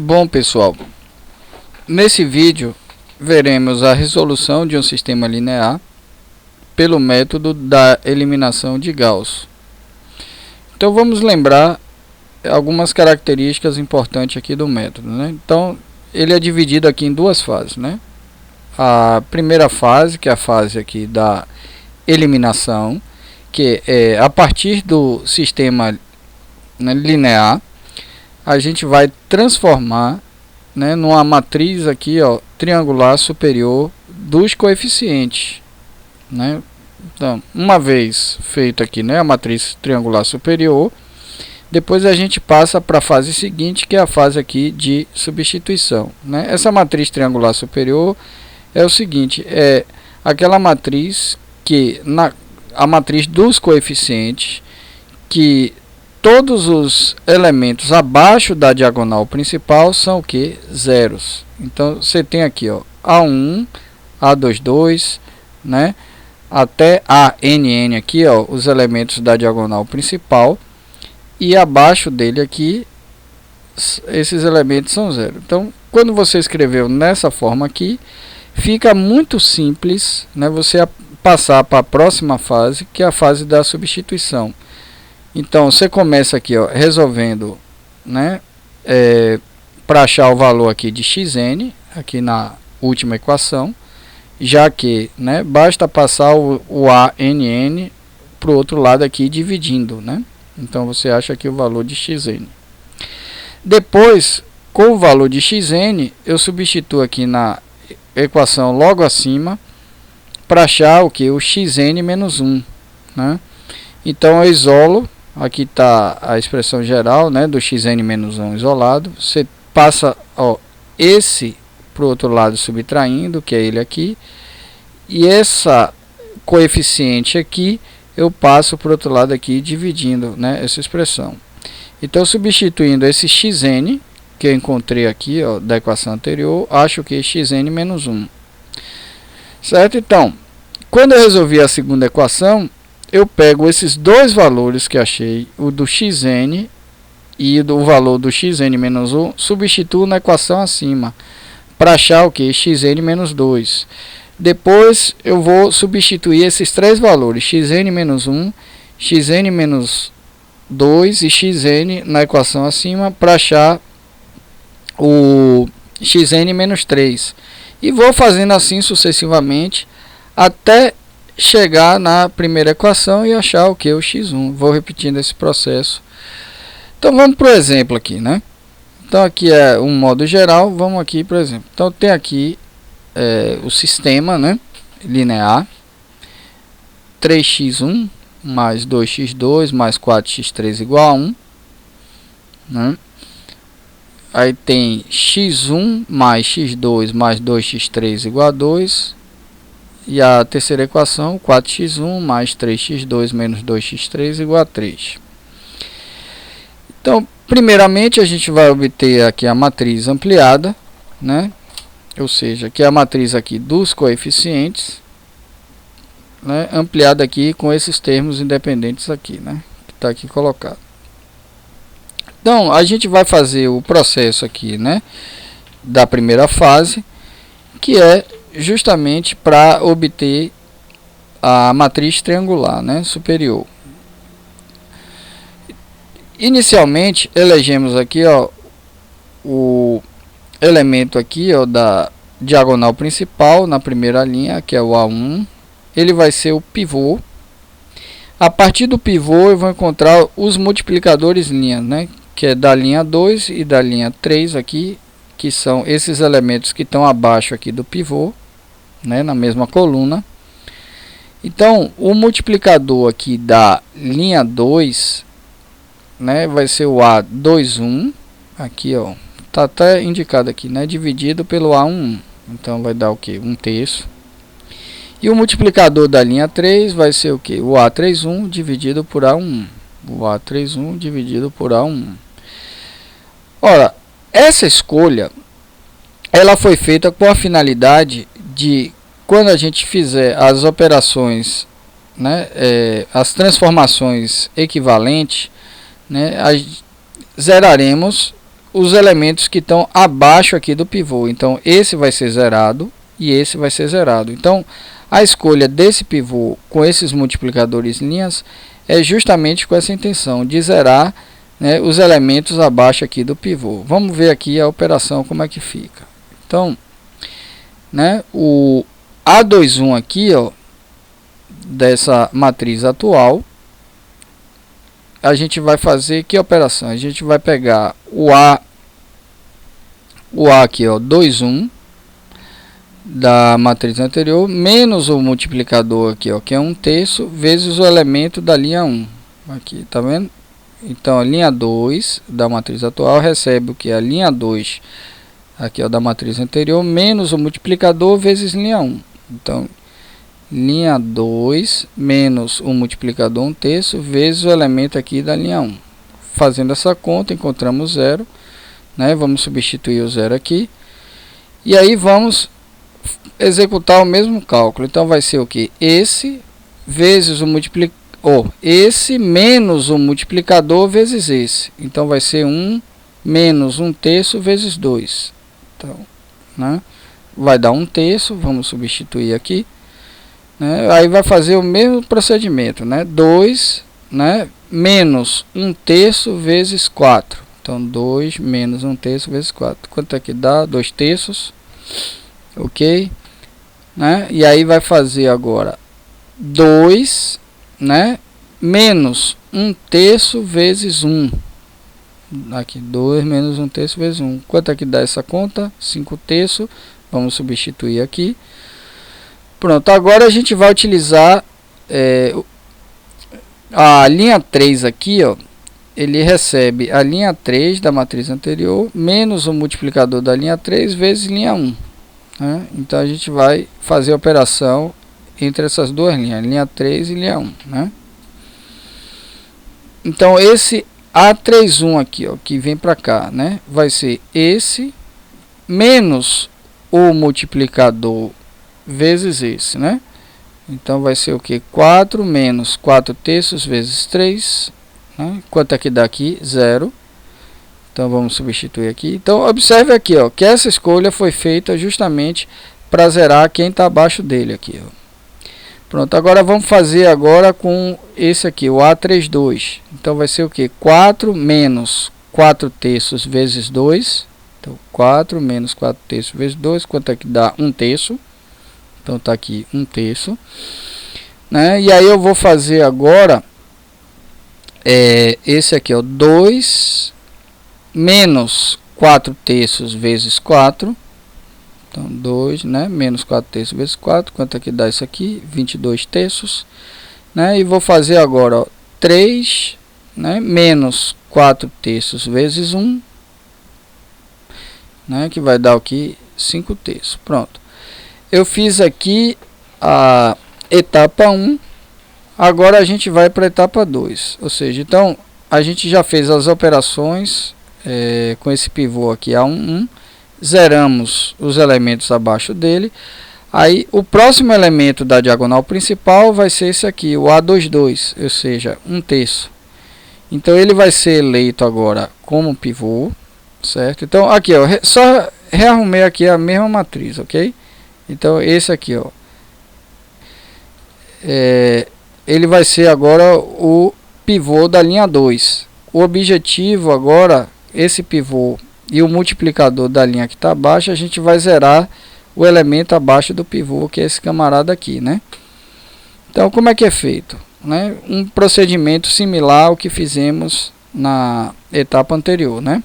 Bom, pessoal, nesse vídeo veremos a resolução de um sistema linear pelo método da eliminação de Gauss. Então vamos lembrar algumas características importantes aqui do método, né? Então ele é dividido aqui em duas fases, né? A primeira fase, que é a fase aqui da eliminação, que é a partir do sistema, né, linear, a gente vai transformar, né, numa matriz aqui, ó, triangular superior dos coeficientes, né? Então, uma vez feito aqui, né, a matriz triangular superior, depois a gente passa para a fase seguinte, que é a fase aqui de substituição, né? Essa matriz triangular superior é o seguinte, é aquela matriz que a matriz dos coeficientes, que todos os elementos abaixo da diagonal principal são o que? Zeros. Então você tem aqui, ó, A1, A22, né, até ANN aqui, ó, os elementos da diagonal principal, e abaixo dele aqui esses elementos são zero. Então, quando você escreveu nessa forma aqui, fica muito simples, né, você passar para a próxima fase, que é a fase da substituição. Então você começa aqui, ó, resolvendo, né, para achar o valor aqui de xn aqui na última equação, já que, né, basta passar o ANN para o outro lado aqui dividindo, né? Então você acha aqui o valor de xn. Depois, com o valor de xn, eu substituo aqui na equação logo acima para achar o que? O xn menos 1, né? Então eu isolo. Aqui está a expressão geral, né, do xn menos 1 isolado. Você passa, ó, esse para o outro lado subtraindo, que é ele aqui. E essa coeficiente aqui, eu passo para o outro lado aqui dividindo, né, essa expressão. Então, substituindo esse xn, que eu encontrei aqui, ó, da equação anterior, acho que xn menos 1. Certo? Então, quando eu resolvi a segunda equação, eu pego esses dois valores que achei, o do xn e o valor do xn menos 1, substituo na equação acima, para achar o que? Xn menos 2. Depois eu vou substituir esses três valores, xn menos 1, xn menos 2 e xn na equação acima, para achar o xn menos 3. E vou fazendo assim sucessivamente, até chegar na primeira equação e achar o que? O x1. Vou repetindo esse processo. Então vamos para o exemplo aqui, né? Então aqui é um modo geral, vamos aqui por exemplo. Então tem aqui o sistema, né, linear, 3x1 mais 2x2 mais 4x3 igual a 1, né? Aí tem x1 mais x2 mais 2x3 igual a 2. E a terceira equação, 4x1 mais 3x2 menos 2x3 igual a 3. Então, primeiramente, a gente vai obter aqui a matriz ampliada, né? Ou seja, que é a matriz aqui dos coeficientes, né? Ampliada aqui com esses termos independentes aqui, né? Que está aqui colocado. Então, a gente vai fazer o processo aqui, né, da primeira fase, que é justamente para obter a matriz triangular, né, superior. Inicialmente elegemos aqui, ó, o elemento aqui, ó, da diagonal principal na primeira linha, que é o A1. Ele vai ser o pivô. A partir do pivô eu vou encontrar os multiplicadores linhas, né, que é da linha 2 e da linha 3 aqui, que são esses elementos que estão abaixo aqui do pivô, né, na mesma coluna. Então o multiplicador aqui da linha 2, né, vai ser o A21, aqui, ó, tá até indicado aqui, né, dividido pelo A11, então vai dar o que? 1/3. E o multiplicador da linha 3 vai ser o que? O A31 dividido por A11, o A31 dividido por A11. Ora, essa escolha ela foi feita com a finalidade de, quando a gente fizer as operações, né, as transformações equivalentes, né, zeraremos os elementos que estão abaixo aqui do pivô. Então esse vai ser zerado e esse vai ser zerado. Então a escolha desse pivô com esses multiplicadores linhas é justamente com essa intenção de zerar, né, os elementos abaixo aqui do pivô. Vamos ver aqui a operação como é que fica. Então, né, o A21 aqui, ó, dessa matriz atual, a gente vai fazer que operação? A gente vai pegar o A aqui, ó, 21 da matriz anterior, menos o multiplicador aqui, ó, que é 1/3, vezes o elemento da linha 1. Aqui, tá vendo? Então, a linha 2 da matriz atual recebe o que? A linha 2 aqui, ó, da matriz anterior, menos o multiplicador vezes linha 1. Então, linha 2 menos o multiplicador 1/3 vezes o elemento aqui da linha 1. Fazendo essa conta, encontramos 0, né? Vamos substituir o 0 aqui. E aí vamos executar o mesmo cálculo. Então vai ser o que? Esse vezes o multiplicador, esse menos o multiplicador vezes esse. Então vai ser 1 menos 1/3 vezes 2. Então, né? Vai dar 1/3, vamos substituir aqui. Né? Aí vai fazer o mesmo procedimento, né? 2, né, menos 1/3 vezes 4. Então 2 menos 1/3 vezes 4. Quanto é que dá? 2/3. Ok, né? E aí vai fazer agora 2, né, menos 1/3 vezes 1. Aqui 2 menos 1/3 vezes 1. Quanto é que dá essa conta? 5/3. Vamos substituir aqui. Pronto, agora a gente vai utilizar a linha 3 aqui, ó. Ele recebe a linha 3 da matriz anterior menos o multiplicador da linha 3 vezes linha 1. Né? Então a gente vai fazer a operação entre essas duas linhas, linha 3 e linha 1. Né? Então esse A31 aqui, ó, que vem para cá, né, vai ser esse menos o multiplicador vezes esse, né? Então vai ser o que? 4 menos 4/3 vezes 3, né? Quanto é que dá aqui? 0. Então vamos substituir aqui. Então observe aqui, ó, que essa escolha foi feita justamente para zerar quem está abaixo dele aqui, ó. Pronto, agora vamos fazer agora com esse aqui, o A32. Então vai ser o que? 4 menos 4/3 vezes 2. Então 4 menos 4/3 vezes 2, quanto é que dá? 1/3. Então tá aqui 1/3, né? E aí eu vou fazer agora esse aqui, ó, 2 menos 4/3 vezes 4. Então 2, né, menos 4/3 vezes 4, quanto é que dá isso aqui? 22/3, né? E vou fazer agora, ó, 3, né, menos 4/3 vezes 1, né, que vai dar aqui 5/3. Pronto. Eu fiz aqui a etapa 1, agora a gente vai para a etapa 2, ou seja, então a gente já fez as operações com esse pivô aqui A11, zeramos os elementos abaixo dele. Aí o próximo elemento da diagonal principal vai ser esse aqui, o A22, ou seja, 1/3. Então ele vai ser eleito agora como pivô, certo? Então aqui, ó, só rearrumei aqui a mesma matriz, ok? Então esse aqui, ó, ele vai ser agora o pivô da linha 2. O objetivo agora, esse pivô e o multiplicador da linha que está abaixo, a gente vai zerar o elemento abaixo do pivô, que é esse camarada aqui, né? Então como é que é feito? Né? Um procedimento similar ao que fizemos na etapa anterior, né?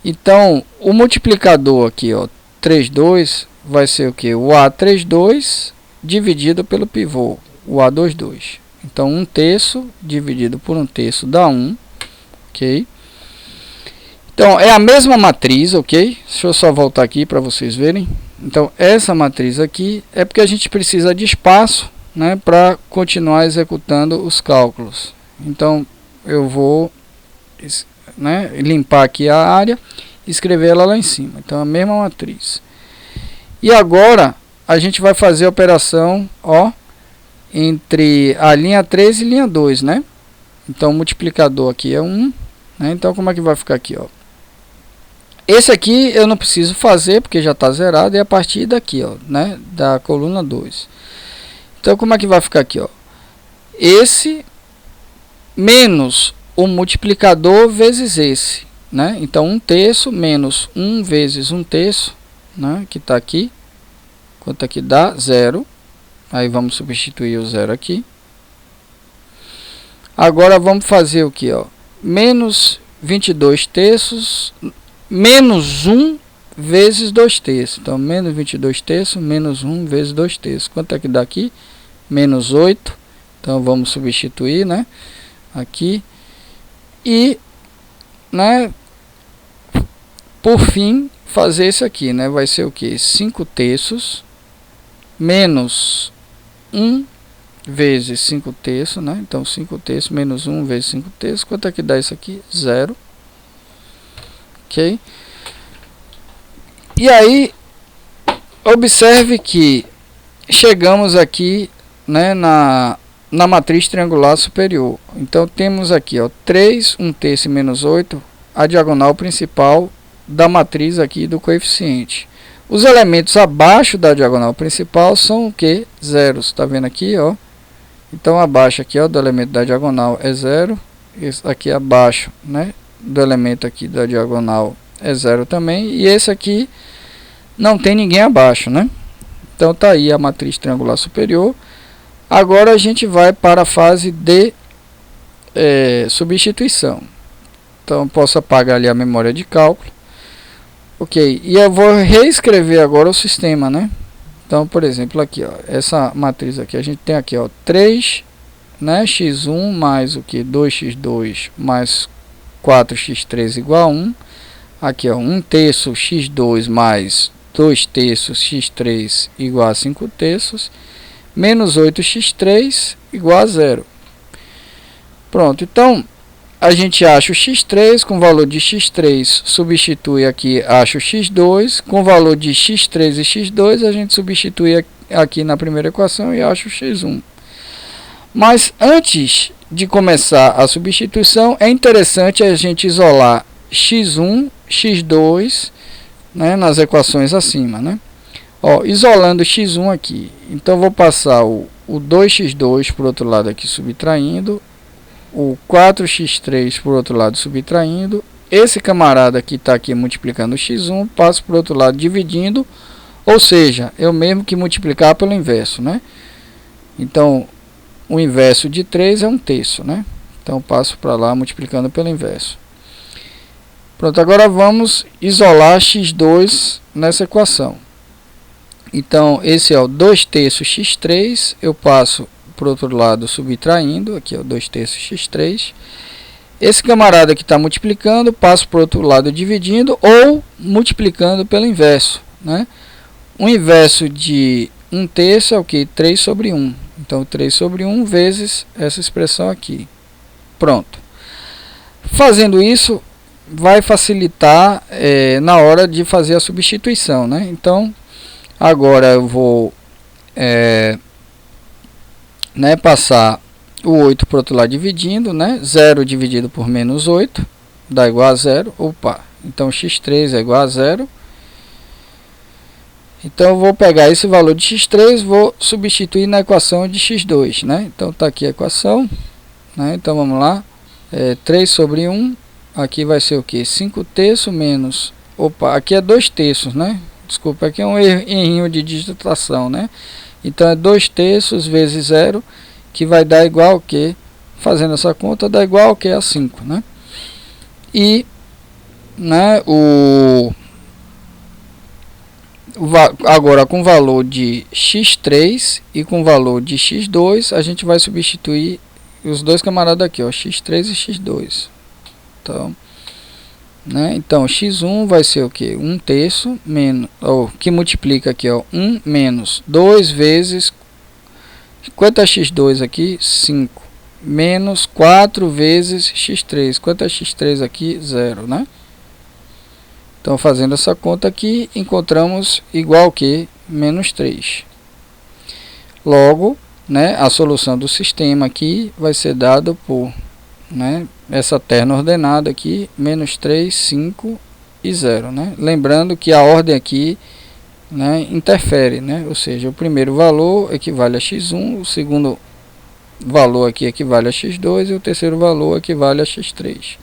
Então o multiplicador aqui, ó, 32, vai ser o que? O A32 dividido pelo pivô, o A22. Então 1/3 dividido por 1/3 dá 1, ok? Então é a mesma matriz, ok? Deixa eu só voltar aqui para vocês verem. Então essa matriz aqui é porque a gente precisa de espaço, né, para continuar executando os cálculos. Então eu vou, né, limpar aqui a área e escrever ela lá em cima. Então a mesma matriz. E agora a gente vai fazer a operação, ó, entre a linha 3 e linha 2, né? Então o multiplicador aqui é 1, né? Então como é que vai ficar aqui, ó? Esse aqui eu não preciso fazer, porque já está zerado, é a partir daqui, ó, né, da coluna 2. Então, como é que vai ficar aqui, ó? Esse menos o multiplicador vezes esse, né? Então, 1/3 menos 1 vezes 1/3, né, que está aqui. Quanto aqui dá? 0. Aí vamos substituir o 0 aqui. Agora vamos fazer o que, ó? Menos 22/3 menos 1 vezes 2/3. Então, menos 22/3 menos 1 vezes 2/3. Quanto é que dá aqui? Menos 8. Então, vamos substituir, né? Aqui. E, né? Por fim, fazer isso aqui, né? Vai ser o que? 5/3 menos 1 vezes 5/3, né? Então, 5/3 menos 1 vezes 5/3. Quanto é que dá isso aqui? 0. Ok? E aí, observe que chegamos aqui, né, na matriz triangular superior. Então, temos aqui, ó, 3, 1/3 menos 8, a diagonal principal da matriz aqui do coeficiente. Os elementos abaixo da diagonal principal são o que? Zeros. Está vendo aqui, ó? Então, abaixo aqui, ó, do elemento da diagonal é 0. Esse aqui abaixo, né, do elemento aqui da diagonal é 0 também. E esse aqui não tem ninguém abaixo, né? Então, tá aí a matriz triangular superior. Agora, a gente vai para a fase de substituição. Então, posso apagar ali a memória de cálculo. Ok, e eu vou reescrever agora o sistema, né? Então, por exemplo, aqui, ó, essa matriz aqui, a gente tem aqui, ó, 3, né, x1 mais o que? 2x2 mais 4x3 igual a 1. Aqui, ó, 1/3 x2 mais 2/3 x3 igual a 5/3. Menos 8x3 igual a 0. Pronto, então a gente acha o x3, com o valor de x3 substitui aqui, acha o x2, com o valor de x3 e x2 a gente substitui aqui na primeira equação e acha o x1. Mas antes de começar a substituição, é interessante a gente isolar x1, x2, né, nas equações acima, né? Ó, isolando x1 aqui, então vou passar o 2x2 por outro lado aqui subtraindo, o 4x3 por outro lado subtraindo, esse camarada que está aqui multiplicando o x1, passo por outro lado dividindo, ou seja, eu mesmo que multiplicar pelo inverso, né? Então, o inverso de 3 é 1/3, né? Então, passo para lá multiplicando pelo inverso. Pronto, agora vamos isolar x2 nessa equação. Então, esse é o 2/3 x3, eu passo por outro lado subtraindo, aqui é o 2/3 x3. Esse camarada que está multiplicando, passo por outro lado dividindo ou multiplicando pelo inverso, né? O inverso de 1/3 é o que? 3 sobre 1. Então, 3 sobre 1 vezes essa expressão aqui. Pronto. Fazendo isso, vai facilitar na hora de fazer a substituição, né? Então, agora eu vou passar o 8 para o outro lado dividindo, né? 0 dividido por menos 8 dá igual a 0. Opa, então x3 é igual a 0. Então, eu vou pegar esse valor de x3, vou substituir na equação de x2, né? Então, está aqui a equação, né? Então, vamos lá. 3 sobre 1, aqui vai ser o que? 5/3 menos... Opa, aqui é 2/3, né? Desculpa, aqui é um errinho de digitação, né? Então, é 2/3 vezes 0, que vai dar igual ao que? Fazendo essa conta, dá igual ao que? A 5, né? E, né, agora, com o valor de x3 e com o valor de x2, a gente vai substituir os dois camaradas aqui, ó, x3 e x2. Então, né, então x1 vai ser o que? 1/3 menos, que multiplica aqui, ó, 1 menos 2 vezes, quanto é x2 aqui? 5, menos 4 vezes x3, quanto é x3 aqui? 0, né? Então, fazendo essa conta aqui, encontramos igual que menos 3. Logo, né, a solução do sistema aqui vai ser dada por, né, essa terna ordenada aqui, menos 3, 5 e 0, né? Lembrando que a ordem aqui, né, interfere, né? Ou seja, o primeiro valor equivale a x1, o segundo valor aqui equivale a x2 e o terceiro valor equivale a x3.